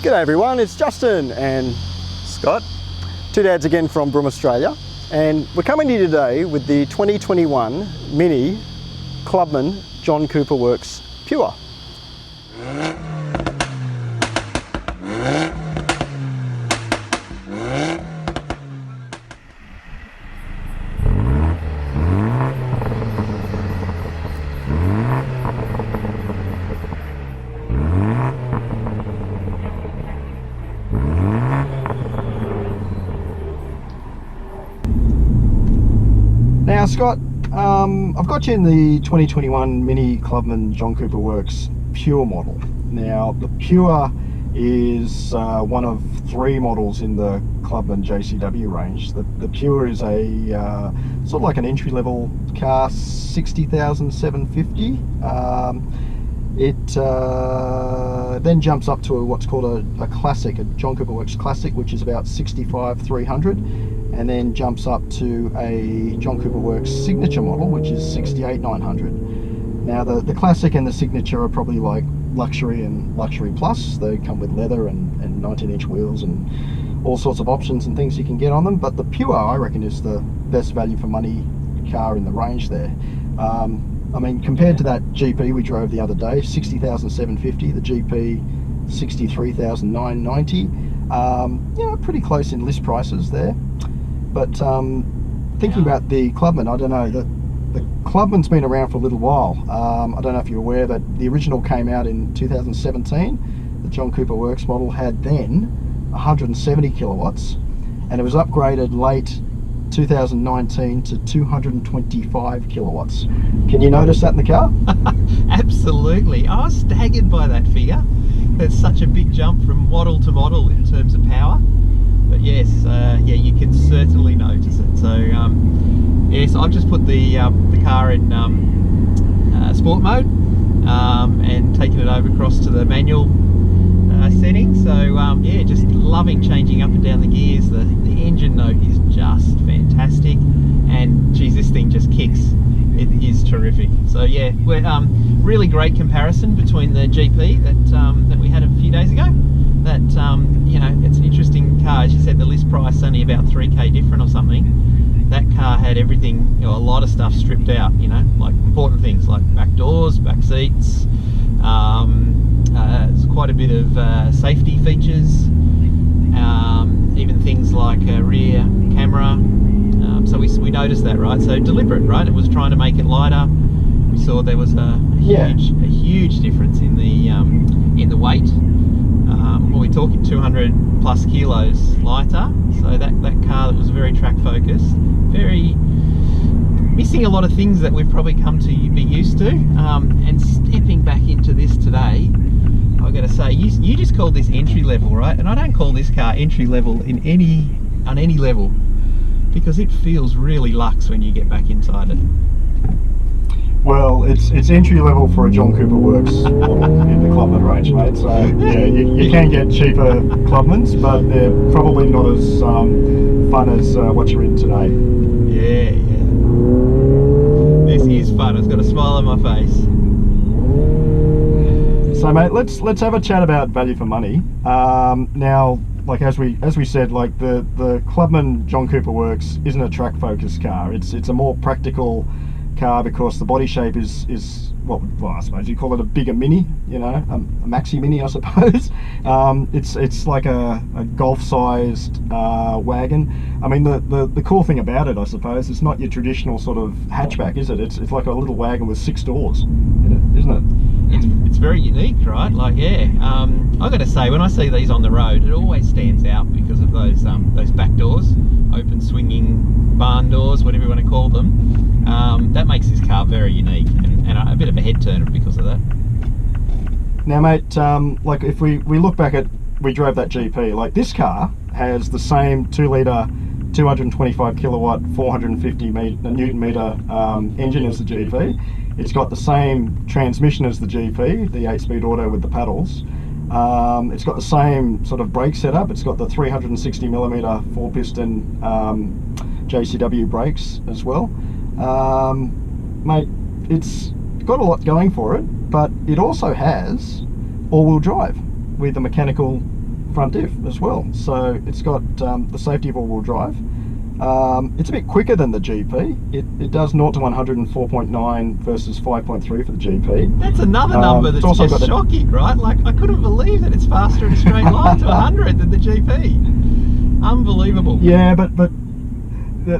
G'day everyone, it's Justin and Scott, two dads again from BRRRRM Australia, and we're coming to you today with the 2021 Mini Clubman John Cooper Works Pure. Now Scott, I've got you in the 2021 Mini Clubman John Cooper Works Pure model. Now the Pure is one of three models in the Clubman JCW range. The Pure is a sort of like an entry-level car, 60,750. It then jumps up to what's called a classic, a John Cooper Works Classic, which is about 65,300. And then jumps up to a John Cooper Works Signature model, which is 68,900. Now the Classic and the Signature are probably like luxury and luxury plus. They come with leather and 19-inch wheels and all sorts of options and things you can get on them. But the Pure, I reckon, is the best value for money car in the range there. I mean, compared to that GP we drove the other day, 60,750, the GP 63,990. You know, pretty close in list prices there. But thinking about the Clubman, I don't know, the Clubman's been around for a little while. I don't know if you're aware that the original came out in 2017. The John Cooper Works model had then 170 kilowatts, and it was upgraded late 2019 to 225 kilowatts. Can you notice that in the car? Absolutely. I was staggered by that figure. There's such a big jump from model to model in terms of power. But yes, yeah, you can certainly notice it. So yes, I've just put the car in sport mode and taken it over across to the manual setting. So yeah, just loving changing up and down the gears. The engine note is just fantastic, and geez, this thing just kicks. It is terrific. So yeah, we're really great comparison between the GP that we had a few days ago. That you know, it's an interesting car. As you said, the list price only about 3k different or something. That car had everything, you know, a lot of stuff stripped out, you know, like important things like back doors, back seats. There's quite a bit of safety features, even things like a rear camera. So we noticed that, right? So deliberate, right? It was trying to make it lighter. We saw there was a huge difference in the weight. We're talking 200 plus kilos lighter. So that car that was very track focused, very missing a lot of things that we've probably come to be used to. And stepping back into this today, I've got to say, you just called this entry level, right? And I don't call this car entry level on any level, because it feels really luxe when you get back inside it. Well, it's entry level for a John Cooper Works model in the Clubman range, mate. So yeah, you can get cheaper Clubmans, but they're probably not as fun as what you're in today. Yeah. This is fun. It's got a smile on my face. So mate, let's have a chat about value for money. Now, like as we said, like the Clubman John Cooper Works isn't a track focused car. It's a more practical car because the body shape is well, I suppose you call it a bigger Mini, you know, a maxi Mini, I suppose. It's like a golf-sized wagon. I mean, the cool thing about it, I suppose, it's not your traditional sort of hatchback, is it? It's like a little wagon with 6 doors in it, isn't it? It's very unique, right? Like, yeah, I've got to say, when I see these on the road, it always stands out because of those back doors, open swinging barn doors, whatever you want to call them. That makes this car very unique and a bit of a head turner because of that. Now mate, like if we look back at, we drove that GP, like this car has the same 2-litre 225 kilowatt 450 newton meter engine as the GP. It's got the same transmission as the GP, the 8-speed auto with the paddles. It's got the same sort of brake setup. It's got the 360mm 4-piston JCW brakes as well. Mate, it's got a lot going for it, but it also has all-wheel drive with a mechanical front diff as well. So it's got the safety of all-wheel drive. It's a bit quicker than the GP. It does 0 to 100 in 4.9 versus 5.3 for the GP. That's another number that's also just shocking, right? Like, I couldn't believe that it's faster in a straight line to 100 than the GP. Unbelievable. Yeah, but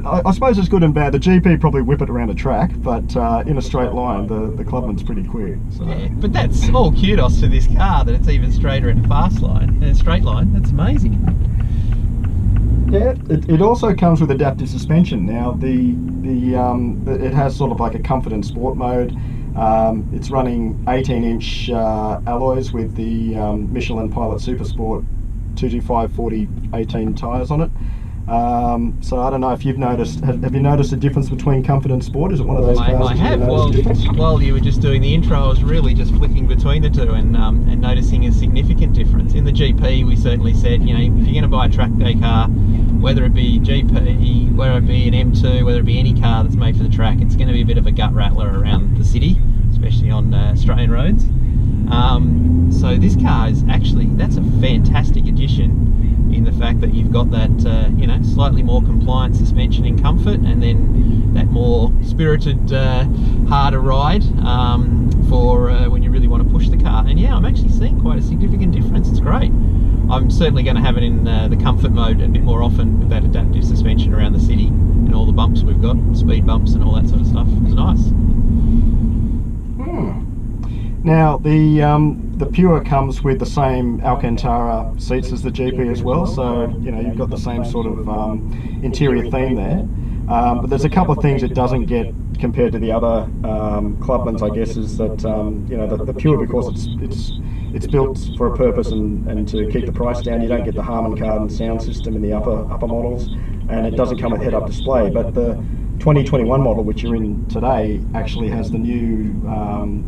I suppose it's good and bad. The GP probably whip it around a track, but in a straight line, the Clubman's pretty quick. So. Yeah, but that's all kudos to this car that it's even straighter in a fast line, in a straight line. That's amazing. Yeah, it also comes with adaptive suspension. Now it has sort of like a comfort and sport mode. It's running 18-inch alloys with the Michelin Pilot Super Sport 225/40/18 tyres on it. So I don't know if you've noticed. Have you noticed a difference between comfort and sport? Is it one of those cars? I have. While you were just doing the intro, I was really just flicking between the two and noticing a significant difference. In the GP, we certainly said, you know, if you're going to buy a track day car, whether it be GP, whether it be an M2, whether it be any car that's made for the track, it's going to be a bit of a gut rattler around the city, especially on Australian roads. So this car is actually, that's a fantastic addition in the fact that you've got that you know, slightly more compliant suspension and comfort, and then that more spirited harder ride for when you really want to push the car. And yeah, I'm actually seeing quite a significant difference. It's great. I'm certainly going to have it in the comfort mode a bit more often with that adaptive suspension around the city and all the bumps we've got, speed bumps and all that sort of stuff. It's nice. Now the Pure comes with the same Alcantara seats as the GP as well, so you know, you've got the same sort of interior theme there. But there's a couple of things it doesn't get compared to the other Clubmans, I guess, is that you know, the Pure, because it's built for a purpose and to keep the price down. You don't get the Harman Kardon sound system in the upper models, and it doesn't come with head-up display. But the 2021 model, which you're in today, actually has the new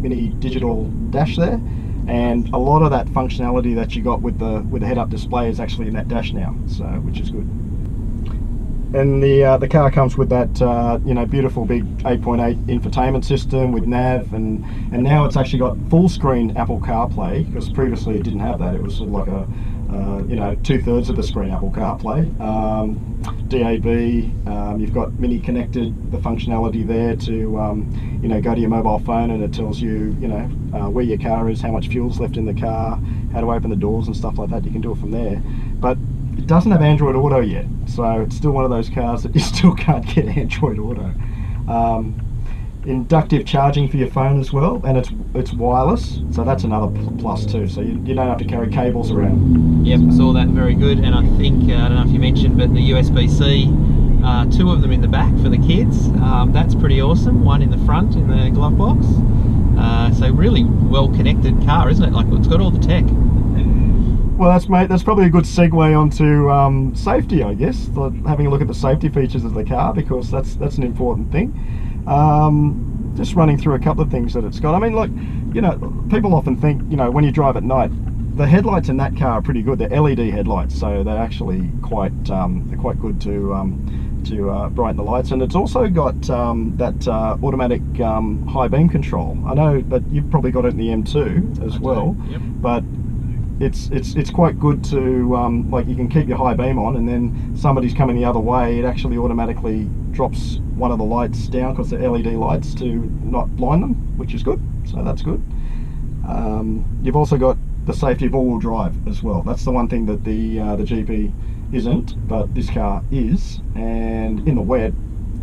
MINI digital dash there, and a lot of that functionality that you got with the head-up display is actually in that dash now, so which is good. And the car comes with that you know, beautiful big 8.8 infotainment system with nav, and now it's actually got full screen Apple CarPlay, because previously it didn't have that. It was sort of like a you know, 2/3 of the screen Apple CarPlay. DAB, you've got MINI connected, the functionality there to you know, go to your mobile phone and it tells you, you know, where your car is, how much fuel's left in the car, how to open the doors and stuff like that. You can do it from there. But it doesn't have Android Auto yet, so it's still one of those cars that you still can't get Android Auto. Inductive charging for your phone as well, and it's wireless, so that's another plus too, so you don't have to carry cables around. Yep, saw that, very good. And I think, I don't know if you mentioned, but the USB-C, 2 of them in the back for the kids, that's pretty awesome. One in the front in the glove box, so really well connected car, isn't it? Like, it's got all the tech. Well, that's probably a good segue onto safety, I guess, having a look at the safety features of the car, because that's an important thing. Just running through a couple of things that it's got. I mean, like, you know, people often think, you know, when you drive at night, the headlights in that car are pretty good. They're LED headlights, so they're actually quite good to brighten the lights. And it's also got that automatic high beam control. I know that you've probably got it in the M2 as well, yep. But it's quite good to like, you can keep your high beam on, and then somebody's coming the other way, it actually automatically drops one of the lights down, because they're LED lights, to not blind them, which is good, so that's good. You've also got the safety of all-wheel drive as well. That's the one thing that the GP isn't, but this car is, and in the wet,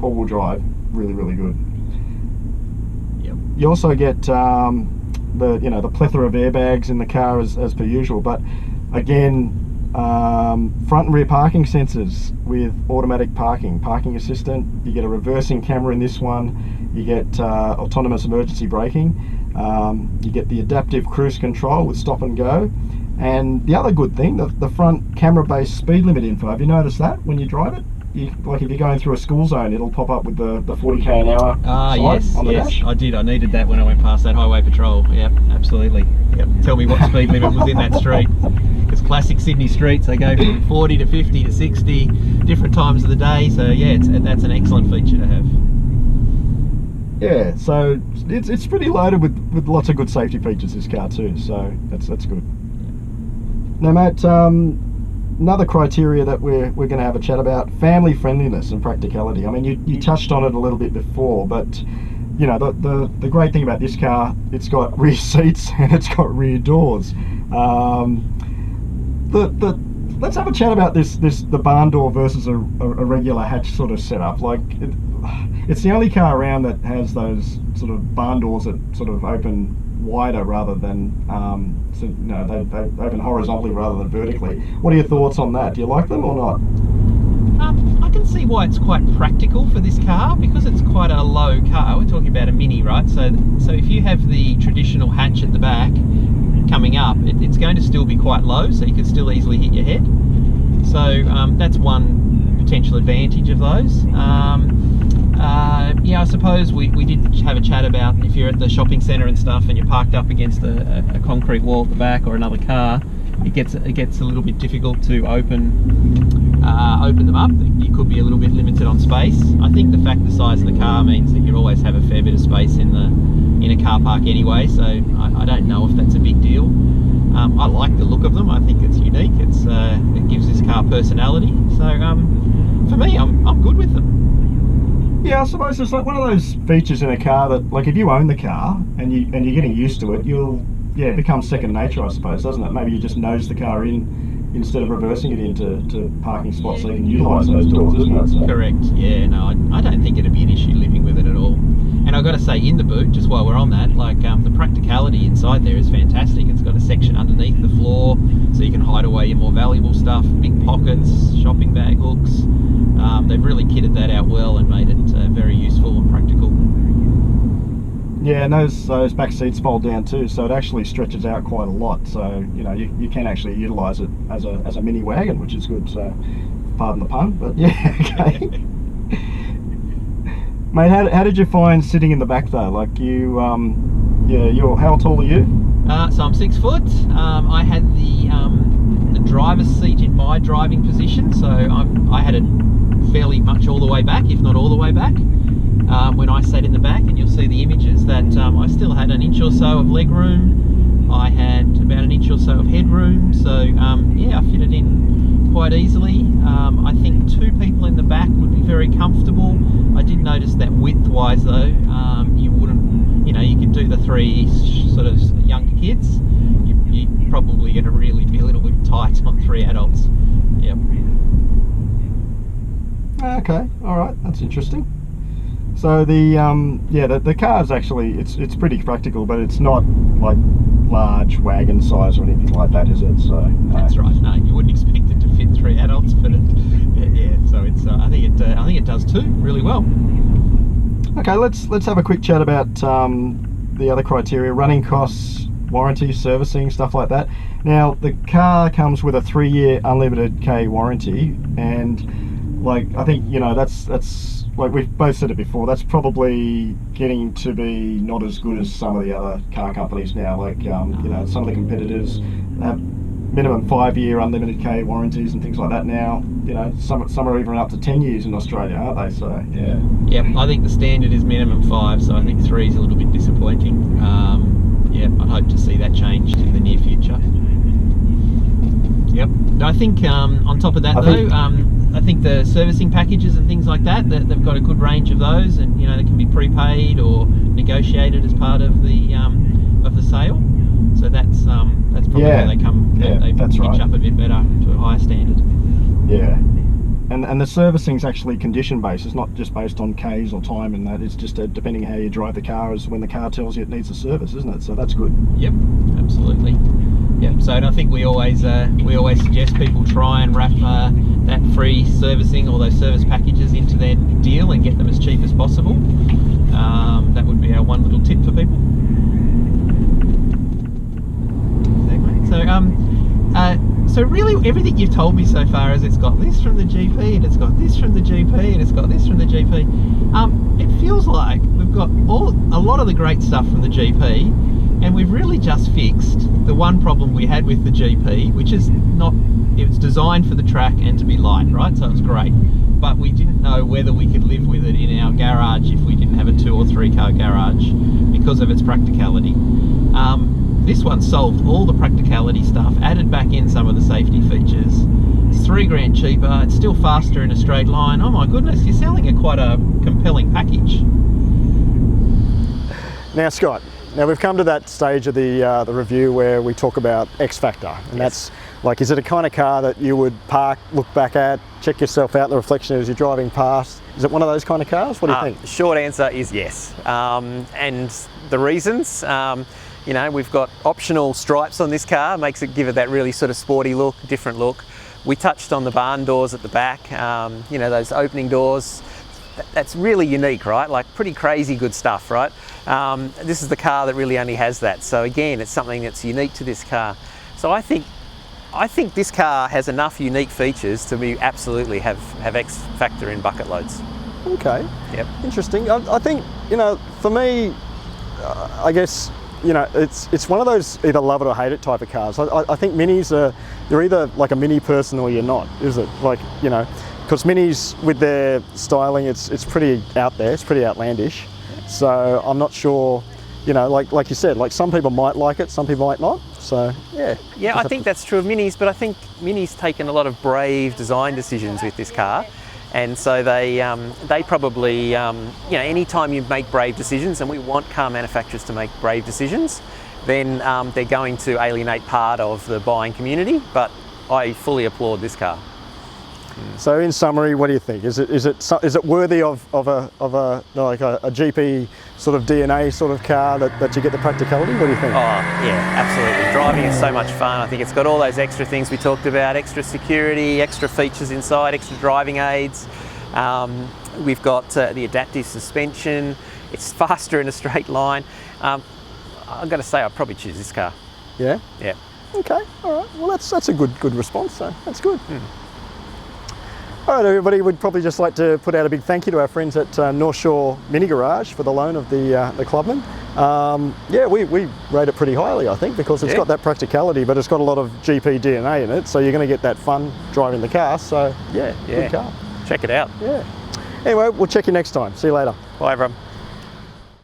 all-wheel drive, really, really good. Yep. You also get the plethora of airbags in the car as per usual, but again, front and rear parking sensors with automatic parking assistant. You get a reversing camera in this one. You get autonomous emergency braking. You get the adaptive cruise control with stop and go. And the other good thing, the front camera-based speed limit info. Have you noticed that when you drive it? Like, if you're going through a school zone, it'll pop up with the 40 k an hour yes, on the dash. I did. I needed that when I went past that highway patrol. Yep, absolutely. Yep. Tell me what speed limit was in that street. It's classic Sydney streets. They go from 40 to 50 to 60, different times of the day. So yeah, that's an excellent feature to have. Yeah, so it's pretty loaded with lots of good safety features, this car too. So that's good. Now, Matt, another criteria that we're going to have a chat about: family friendliness and practicality. I mean, you touched on it a little bit before, but you know, the great thing about this car, it's got rear seats and it's got rear doors. Let's have a chat about the barn door versus a regular hatch sort of setup. Like, it's the only car around that has those sort of barn doors that sort of open wider rather than so, you know, they open horizontally rather than vertically. What are your thoughts on that? Do you like them or not? I can see why it's quite practical for this car, because it's quite a low car. We're talking about a Mini, right? So if you have the traditional hatch at the back coming up, it's going to still be quite low, so you could still easily hit your head. So that's one potential advantage of those. Yeah, I suppose we did have a chat about if you're at the shopping centre and stuff and you're parked up against a concrete wall at the back or another car, it gets a little bit difficult to open them up. You could be a little bit limited on space. I think the fact the size of the car means that you always have a fair bit of space in a car park anyway, so I don't know if that's a big deal. I like the look of them. I think it's unique. It gives this car personality. So for me, I'm good with them. Yeah, I suppose it's like one of those features in a car that, like, if you own the car and you're getting used to it, it becomes second nature, I suppose, doesn't it? Maybe you just nose the car in instead of reversing it into parking spots so you can utilise those doors, isn't it? So. Correct. Yeah, no, I don't think it'd be an issue living with it at all. And I've got to say, in the boot, just while we're on that, like the practicality inside there is fantastic. It's got a section underneath the floor so you can hide away your more valuable stuff, big pockets, shopping bag hooks. They've really kitted that out well and made it very useful and practical. Yeah, and those back seats fold down too, so it actually stretches out quite a lot. So you know you can actually utilise it as a mini wagon, which is good. So pardon the pun, but yeah, okay. Mate, how did you find sitting in the back though? Like how tall are you? So I'm 6 foot. I had the driver's seat in my driving position, so I had it fairly much all the way back, if not all the way back. When I sat in the back, and you'll see the images that I still had an inch or so of leg room. I had about an inch or so of headroom, so yeah, I fitted in quite easily. I think 2 people in the back would be very comfortable. I did notice that width-wise though, you wouldn't, you know, you could do the 3 sort of younger kids. You're probably going to really be a little bit tight on 3 adults. Yep. Okay, all right, that's interesting. So the car is actually it's pretty practical, but it's not like large wagon size or anything like that, is it? So that's right. No, you wouldn't expect it to fit 3 adults, but yeah. So it's I think it does too really well. Okay, let's have a quick chat about the other criteria: running costs, warranty, servicing, stuff like that. Now the car comes with a 3-year unlimited K warranty, and like I think that's like we've both said it before, that's probably getting to be not as good as some of the other car companies now. Like some of the competitors have minimum 5-year unlimited K warranties and things like that now. You know, some are even up to 10 years in Australia, aren't they? So yeah. Yep, I think the standard is minimum 5, so I think 3 is a little bit disappointing. Yeah, I'd hope to see that changed in the near future. Yep. I think on top of that I think the servicing packages and things like that, they've got a good range of those, and you know they can be prepaid or negotiated as part of the sale. So that's probably where they come. They pitch up a bit better to a higher standard. Yeah. And the servicing's actually condition based. It's not just based on K's or time and that. It's just depending how you drive the car is when the car tells you it needs a service, isn't it? So that's good. Yep, absolutely. Yep. So I think we always suggest people try and wrap that free servicing or those service packages into their deal and get them as cheap as possible. That would be our one little tip for people. So really everything you've told me so far is it's got this from the GP and it's got this from the GP and it's got this from the GP. It feels like we've got a lot of the great stuff from the GP, and we've really just fixed the one problem we had with the GP, which is it was designed for the track and to be light, right? So it was great, but we didn't know whether we could live with it in our garage if we didn't have a 2 or 3 car garage because of its practicality. This one solved all the practicality stuff, added back in some of the safety features. It's $3 cheaper, it's still faster in a straight line. Oh my goodness, you're selling quite a compelling package. Now Scott, we've come to that stage of the review where we talk about X factor, and that's like, is it a kind of car that you would park, look back at, check yourself out in the reflection as you're driving past? Is it one of those kind of cars? What do you think? Short answer is yes, and the reasons, you know, we've got optional stripes on this car, give it that really sort of sporty look, different look. We touched on the barn doors at the back, you know, those opening doors. That's really unique, right? Like pretty crazy good stuff, right? This is the car that really only has that. So again, it's something that's unique to this car. So I think this car has enough unique features to be absolutely have X factor in bucket loads. Okay. Yep. Interesting. I think, you know, for me, I guess, you know, it's one of those either love it or hate it type of cars. I think Minis you're either like a Mini person or you're not, is it? Like, you know, because Minis with their styling, it's pretty out there, it's pretty outlandish. So I'm not sure, you know, like you said, like some people might like it, some people might not. So yeah. Yeah, I think that's true of Minis, but I think Mini's taken a lot of brave design decisions with this car. And so they probably, you know, anytime you make brave decisions, and we want car manufacturers to make brave decisions, then they're going to alienate part of the buying community, but I fully applaud this car. So in summary, what do you think? Is it worthy of a GP sort of DNA sort of car that you get the practicality? What do you think? Oh yeah, absolutely. Driving is so much fun. I think it's got all those extra things we talked about: extra security, extra features inside, extra driving aids. We've got the adaptive suspension. It's faster in a straight line. I've got to say, I'd probably choose this car. Yeah. Yeah. Okay. All right. Well, that's a good response. So that's good. All right, everybody, we'd probably just like to put out a big thank you to our friends at North Shore Mini Garage for the loan of the Clubman. Yeah, we rate it pretty highly, I think, because it's got that practicality, but it's got a lot of GP DNA in it, so you're going to get that fun driving the car. So yeah, good car. Check it out. Yeah. Anyway, we'll check you next time. See you later. Bye, everyone.